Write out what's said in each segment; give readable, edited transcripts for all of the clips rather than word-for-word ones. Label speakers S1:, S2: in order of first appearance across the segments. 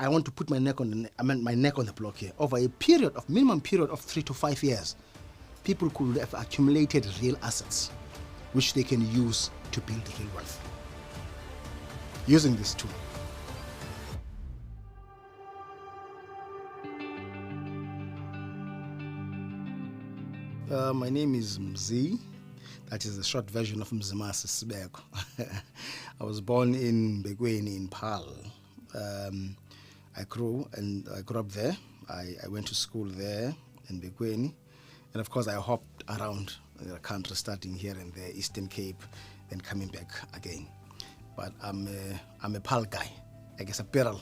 S1: I want to put my neck on the block here. Over a minimum period of 3 to 5 years, people could have accumulated real assets, which they can use to build real wealth using this tool. My name is Mzi. That is the short version of Mzimasi Khululisizwe Sibeko. I was born in Begweni in Paarl. I grew up there. I went to school there in Begweni. And of course, I hopped around the country, starting here in the Eastern Cape, then coming back again. But I'm a Paarl guy, I guess a Pearl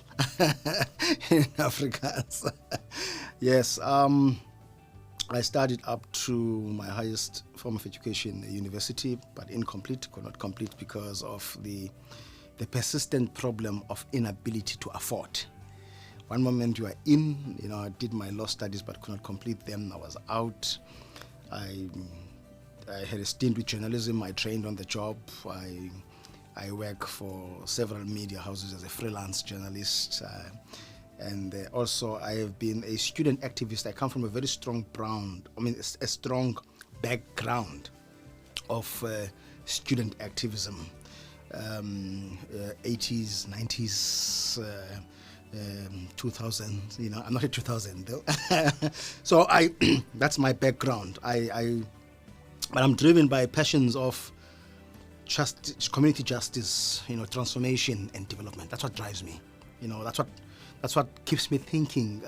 S1: in Afrikaans. Yes, I studied up to my highest form of education, university, but incomplete, could not complete because of the persistent problem of inability to afford. One moment you are in, I did my law studies but could not complete them. I was out. I had a stint with journalism. I trained on the job. I work for several media houses as a freelance journalist. And also I have been a student activist. I come from a very strong a strong background of student activism. 80s, 90s, 2000, I'm not a 2000 though. So that's my background. But I'm driven by passions of community justice, transformation and development. That's what drives me. That's what keeps me thinking.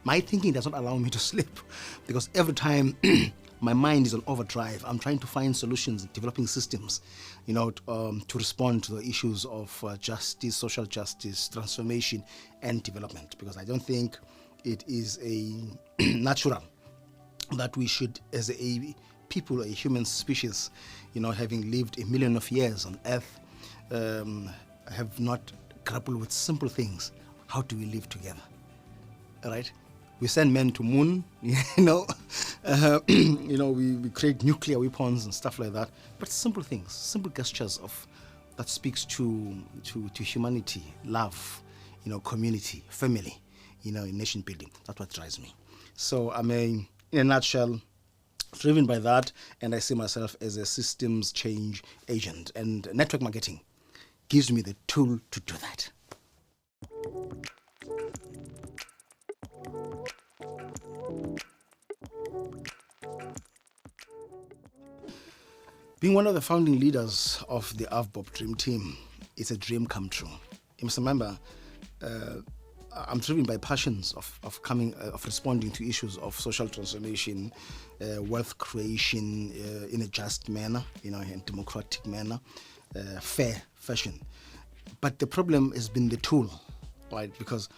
S1: My thinking does not allow me to sleep because every time my mind is on overdrive, I'm trying to find solutions, developing systems, to respond to the issues of justice, social justice, transformation, and development. Because I don't think it is natural that we should, as a people, a human species, having lived 1 million of years on Earth, have not grappled with simple things. How do we live together? All right? We send men to moon, we create nuclear weapons and stuff like that. But simple things, simple gestures that speaks to humanity, love, community, family, nation building. That's what drives me. So I'm in a nutshell, driven by that, and I see myself as a systems change agent. And network marketing gives me the tool to do that. Being one of the founding leaders of the AVBOB Dream Team is a dream come true. You must remember, I'm driven by passions of responding to issues of social transformation, wealth creation in a just manner, in a democratic manner, fair fashion. But the problem has been the tool, right? Because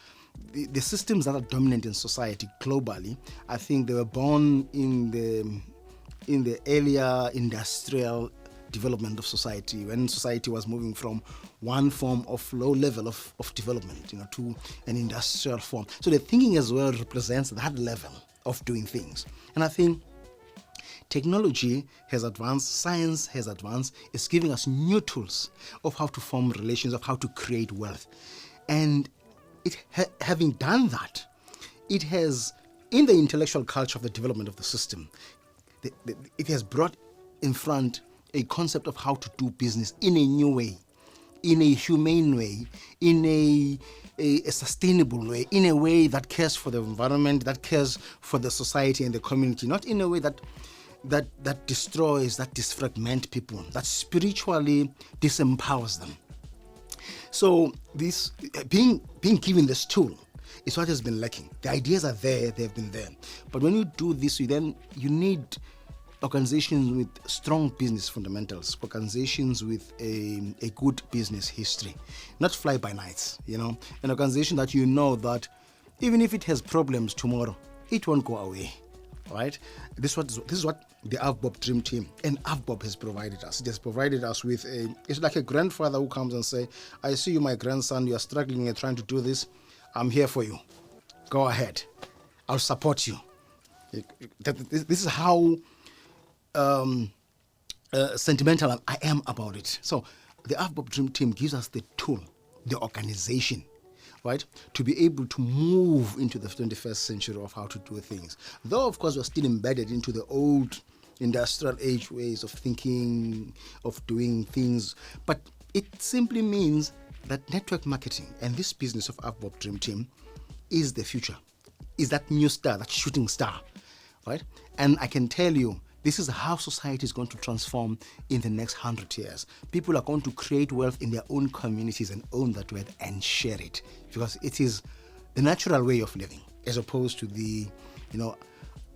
S1: the systems that are dominant in society globally, I think they were born in the earlier industrial development of society, when society was moving from one form of low level of development, to an industrial form. So the thinking as well represents that level of doing things. And I think technology has advanced, science has advanced, it's giving us new tools of how to form relations, of how to create wealth. And having done that, it has, in the intellectual culture of the development of the system, it has brought in front a concept of how to do business in a new way, in a humane way, in a sustainable way, in a way that cares for the environment, that cares for the society and the community, not in a way that destroys, that disfragments people, that spiritually disempowers them. So this being given this tool is what has been lacking. The ideas are there, they've been there. But when you do this, you need organizations with strong business fundamentals, organizations with a good business history, not fly-by-nights, an organization that that even if it has problems tomorrow, it won't go away, right? This is what the AVBOB Dream Team and AVBOB has provided us. It has provided us with it's like a grandfather who comes and say, I see you, my grandson, you are struggling and trying to do this. I'm here for you. Go ahead. I'll support you. This is how sentimental I am about it. So the AVBOB Dream Team gives us the tool, the organization, right? To be able to move into the 21st century of how to do things. Though, of course, we're still embedded into the old industrial age ways of thinking, of doing things. But it simply means that network marketing and this business of AVBOB Dream Team is the future, is that new star, that shooting star, right? And I can tell you, this is how society is going to transform in the next 100 years. People are going to create wealth in their own communities and own that wealth and share it, because it is the natural way of living, as opposed to the,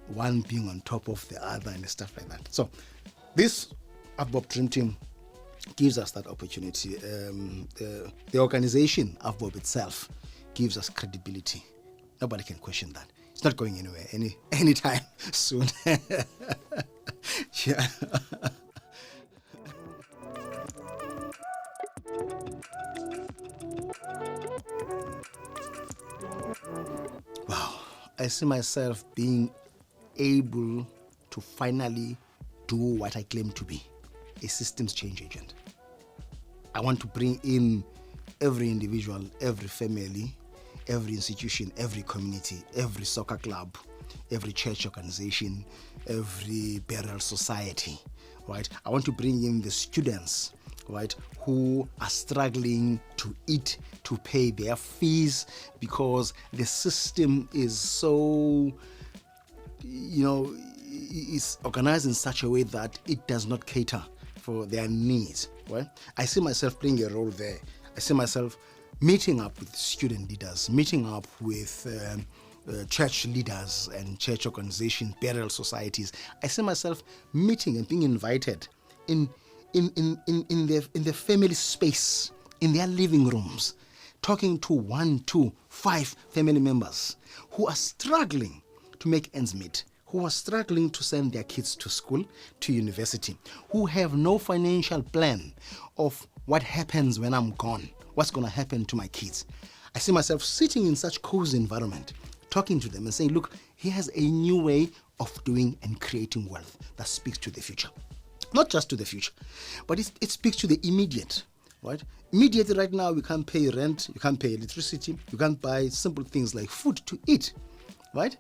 S1: one being on top of the other and stuff like that. So this AVBOB Dream Team gives us that opportunity. The organization, AVBOB itself, gives us credibility. Nobody can question that. It's not going anywhere anytime soon. Yeah. Wow. I see myself being able to finally do what I claim to be, a systems change agent. I want to bring in every individual, every family, every institution, every community, every soccer club, every church organization, every burial society, right? I want to bring in the students, right, who are struggling to eat, to pay their fees, because the system is so, is organized in such a way that it does not cater for their needs, right? I see myself playing a role there. I see myself meeting up with student leaders, meeting up with church leaders and church organizations, burial societies. I see myself meeting and being invited in their family space, in their living rooms, talking to 1, 2, 5 family members who are struggling to make ends meet, who are struggling to send their kids to school, to university, who have no financial plan of what happens when I'm gone, what's going to happen to my kids. I see myself sitting in such cozy environment, talking to them and saying, look, here's a new way of doing and creating wealth that speaks to the future. Not just to the future, but it speaks to the immediate, right? Immediately right now, we can't pay rent, you can't pay electricity, you can't buy simple things like food to eat, right?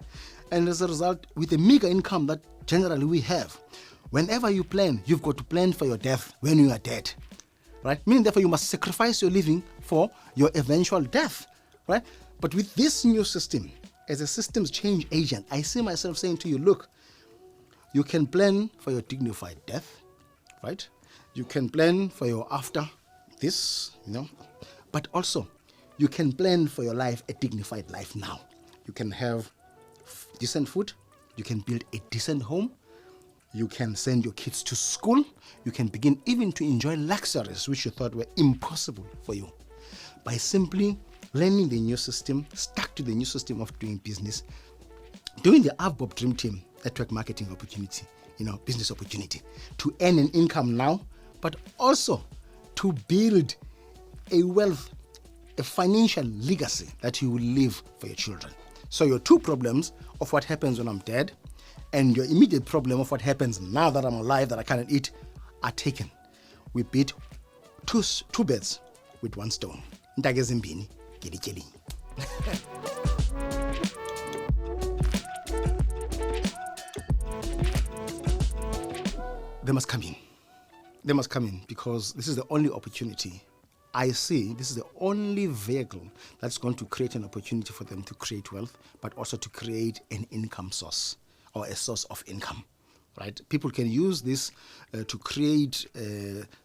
S1: And as a result, with the meager income that generally we have, whenever you plan, you've got to plan for your death when you are dead, right? Meaning, therefore, you must sacrifice your living for your eventual death, right? But with this new system, as a systems change agent, I see myself saying to you, look, you can plan for your dignified death, right? You can plan for your after this, but also you can plan for your life, a dignified life now. You can have decent food, you can build a decent home, you can send your kids to school, you can begin even to enjoy luxuries which you thought were impossible for you by simply learning the new system, stuck to the new system of doing business, doing the AVBOB Dream Team network marketing opportunity, business opportunity, to earn an income now, but also to build a wealth, a financial legacy that you will leave for your children. So your two problems of what happens when I'm dead and your immediate problem of what happens now that I'm alive, that I cannot eat, are taken. We beat two birds with one stone. Ndage zimbini, kili. They must come in. They must come in, because this is the only opportunity I see. This is the only vehicle that's going to create an opportunity for them to create wealth, but also to create an income source or a source of income, right? People can use this to create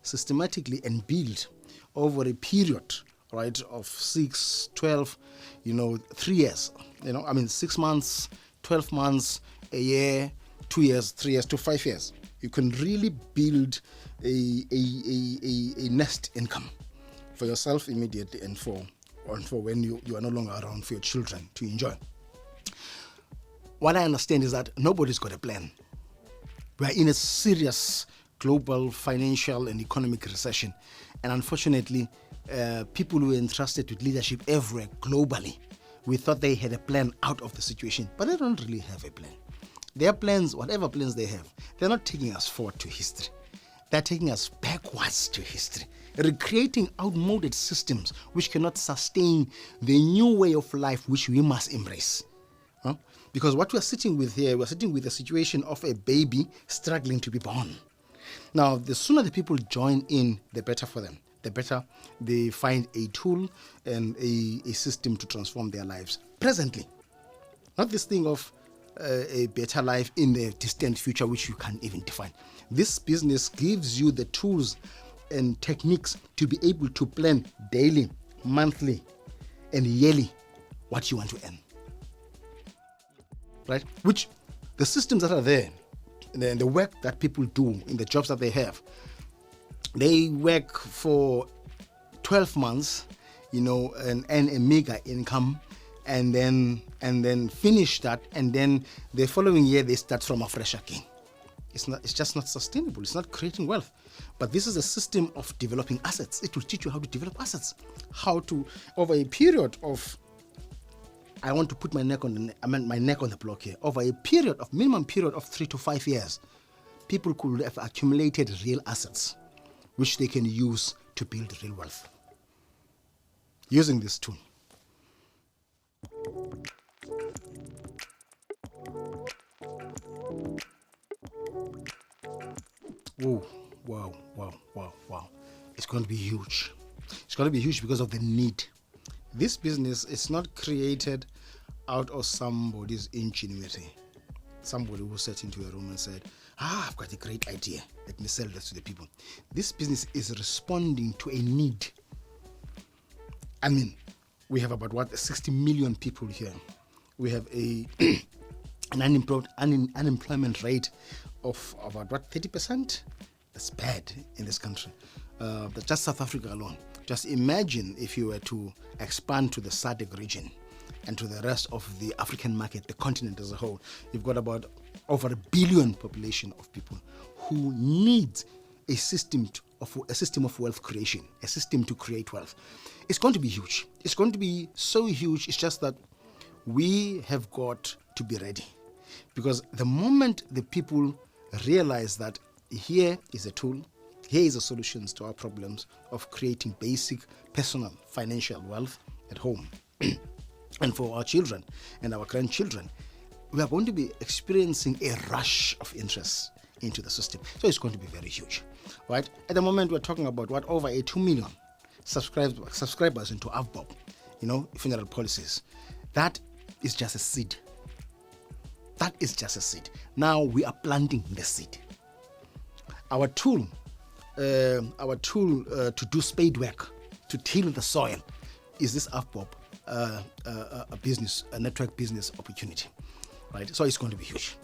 S1: systematically and build over a period, right, of 6, 12, 3 years, 6 months, 12 months, a year, 2 years, 3 years to 5 years. You can really build a nest income for yourself immediately and for when you are no longer around, for your children to enjoy. What I understand is that nobody's got a plan. We are in a serious global financial and economic recession. And unfortunately, people who were entrusted with leadership everywhere globally, we thought they had a plan out of the situation, but they don't really have a plan. Their plans, whatever plans they have, they're not taking us forward to history. They're taking us backwards to history. recreating outmoded systems which cannot sustain the new way of life which we must embrace. Huh? Because what we're sitting with here, we're sitting with a situation of a baby struggling to be born. Now, the sooner the people join in, the better for them. The better they find a tool and a system to transform their lives presently. Not this thing of a better life in the distant future, which you can't even define. This business gives you the tools and techniques to be able to plan daily, monthly, and yearly what you want to earn. Right? Which the systems that are there, the work that people do in the jobs that they have, they work for 12 months, and earn a meager income, and then finish that, and then the following year they start from afresh again. It's just not sustainable. It's not creating wealth. But this is a system of developing assets. It will teach you how to develop assets, how to, over a period of, I want to put my neck on the block here. Over a minimum period of 3 to 5 years, people could have accumulated real assets, which they can use to build real wealth using this tool. Oh, wow. It's going to be huge. It's going to be huge because of the need. This business is not created out of somebody's ingenuity. Somebody who sat into a room and said, I've got a great idea. Let me sell this to the people. This business is responding to a need. I mean, we have about 60 million people here. We have an unemployment rate of about 30%. That's bad in this country. That's just South Africa alone. Just imagine if you were to expand to the SADC region and to the rest of the African market, the continent as a whole. You've got about over 1 billion population of people who need a system of wealth creation, a system to create wealth. It's going to be huge. It's going to be so huge. It's just that we have got to be ready, because the moment the people realize that here is a tool, here is a solutions to our problems of creating basic personal financial wealth at home and for our children and our grandchildren, we are going to be experiencing a rush of interest into the system. So it's going to be very huge, right? At the moment, we're talking about over 2 million subscribers into AVBOB, funeral policies. That is just a seed. That is just a seed. Now we are planting the seed. Our tool to do spade work, to till the soil, is this AVBOB a network business opportunity, right? So it's going to be huge.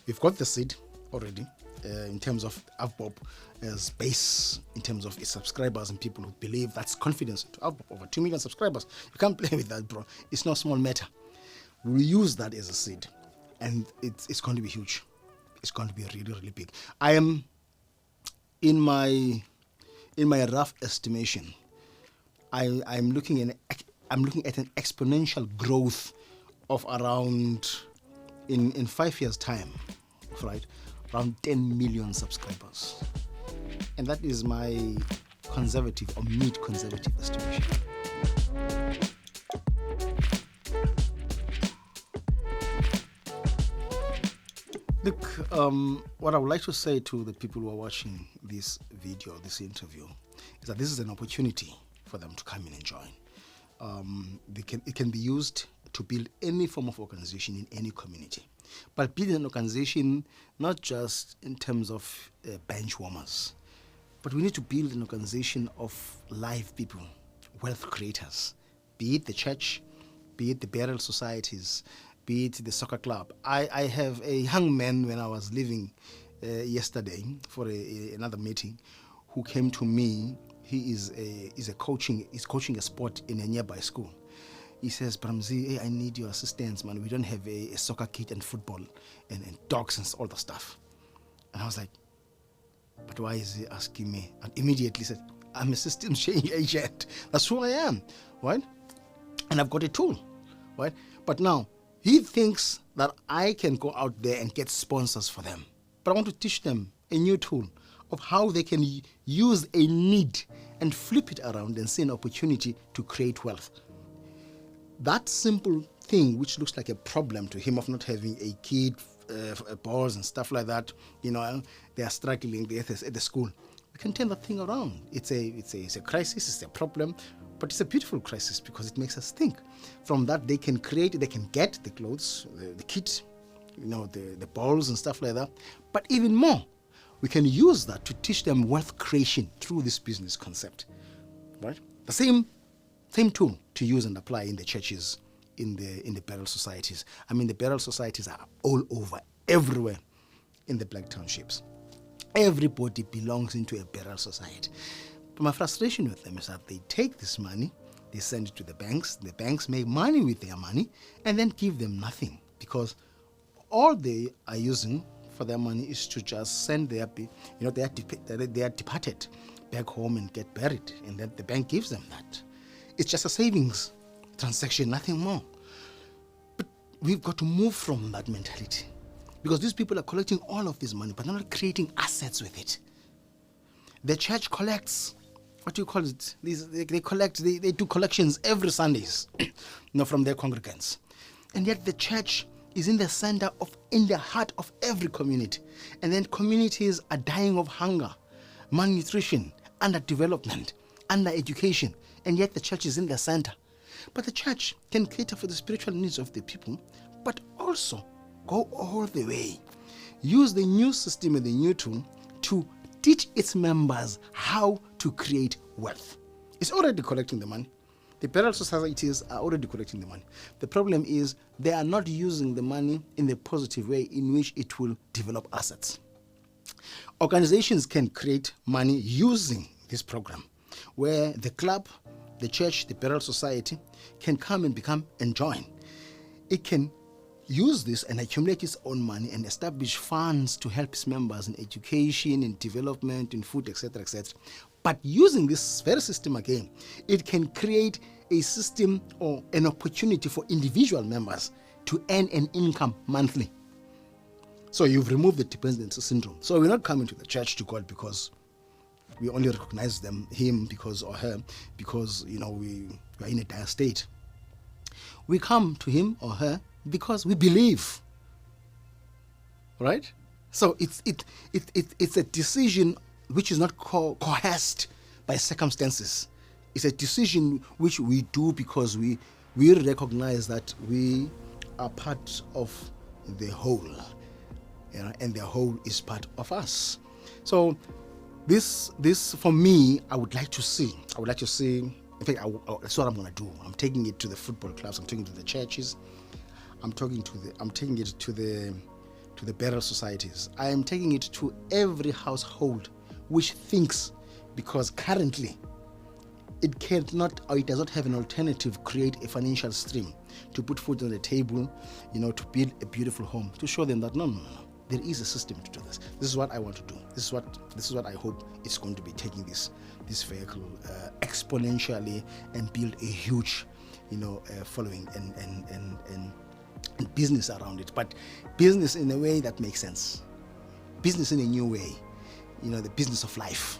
S1: We've got the seed already in terms of AVBOB as base, in terms of its subscribers and people who believe, that's confidence into AVBOB. Over 2 million subscribers. You can't play with that, bro. It's no small matter. We'll use that as a seed, and it's going to be huge. It's going to be really, really big. I am, in my rough estimation, I'm looking at an exponential growth of around, in 5 years' time, right, around 10 million subscribers. And that is my conservative or mid-conservative estimation. Look, what I would like to say to the people who are watching this video, this interview, is that this is an opportunity for them to come in and join. It can be used to build any form of organization in any community, but building an organization not just in terms of bench warmers, but we need to build an organization of live people, wealth creators, be it the church, be it the burial societies, be it the soccer club. I have a young man when I was leaving yesterday for another meeting who came to me. He is coaching a sport in a nearby school. He says, Bramzi, hey, I need your assistance, man. We don't have a soccer kit and football and dogs and all the stuff. And I was like, but why is he asking me? And immediately said, I'm a systems change agent. That's who I am, right? And I've got a tool, right? But now, he thinks that I can go out there and get sponsors for them. But I want to teach them a new tool. of how they can use a need and flip it around and see an opportunity to create wealth. That simple thing, which looks like a problem to him of not having a kid, balls and stuff like that, they are struggling at the school. We can turn that thing around. It's a crisis, it's a problem, but it's a beautiful crisis because it makes us think. From that, they can get the clothes, the kit, the balls and stuff like that. But even more, we can use that to teach them wealth creation through this business concept, right? The same tool to use and apply in the churches, in the burial societies. I mean, the burial societies are all over, everywhere in the black townships. Everybody belongs into a burial society. But my frustration with them is that they take this money, they send it to the banks make money with their money, and then give them nothing, because all they are using for their money is to just send they are departed back home and get buried, and then the bank gives them that. It's just a savings transaction, nothing more. But we've got to move from that mentality, because these people are collecting all of this money, but they're not creating assets with it. The church collects, what do you call it? They do collections every Sundays, from their congregants. And yet the church is in the heart of every community. And then communities are dying of hunger, malnutrition, underdevelopment, undereducation. And yet the church is in the center. But the church can cater for the spiritual needs of the people, but also go all the way. Use the new system and the new tool to teach its members how to create wealth. It's already collecting the money. The burial societies are already collecting the money. The problem is they are not using the money in the positive way in which it will develop assets. Organizations can create money using this program, where the club, the church, the burial society can come and join. It can use this and accumulate its own money and establish funds to help its members in education, in development, in food, etc., etc. But using this very system again, it can create a system or an opportunity for individual members to earn an income monthly. So you've removed the dependency syndrome. So we're not coming to the church to God because we only recognize him because or her because we are in a dire state. We come to him or her because we believe, right? So it's a decision which is not coerced by circumstances. It's a decision which we do because we recognize that we are part of the whole, and the whole is part of us. So this for me, I would like to see. In fact, that's what I'm going to do. I'm taking it to the football clubs. I'm taking it to the churches. I'm taking it to the burial societies. I am taking it to every household which thinks, because currently it cannot or it does not have an alternative, create a financial stream to put food on the table, to build a beautiful home, to show them that no, there is a system to do this. This is what I want to do. This is what I hope it's going to be, taking this vehicle exponentially and build a huge, following and business around it. But business in a way that makes sense. Business in a new way, the business of life.